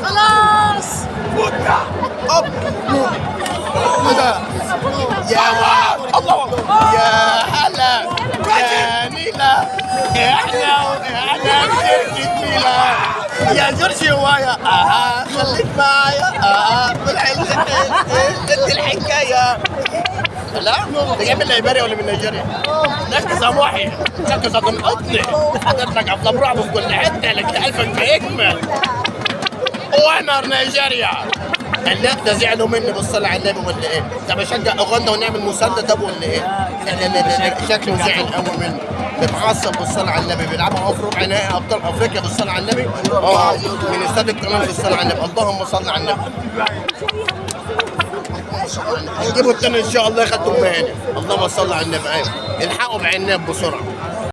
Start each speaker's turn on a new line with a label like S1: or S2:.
S1: خلاص
S2: أب كده يا الله يا هلا يا نيلا يا هلا يا هلا جميلة يا جورجي هواية خليك معايا انت الحكاية لا انت جاي من ليبيريا ولا من نيجيريا؟ ركز يا محي ركز هتنقطني حضرتك افلام رعب في كل حتة لكن قلبك بيكمل واحنا نيجيريا لا ده زعلوا مني بالصلاة على النبي ولا ايه؟ طب اشجع اوغندا ونعمل مسلة طب ولا ايه؟ لا شكله زعل قوي مني متعصب بالصلاة على النبي بيلعبوا في ربع نهائي ابطال افريقيا بالصلاة على النبي من استاد القناة بالصلاة على النبي اللهم صل على النبي هنجيبوا التاني ان شاء الله ياخدوا مهنة اللهم صل على النبي ايوه الحقوا بعناب بسرعة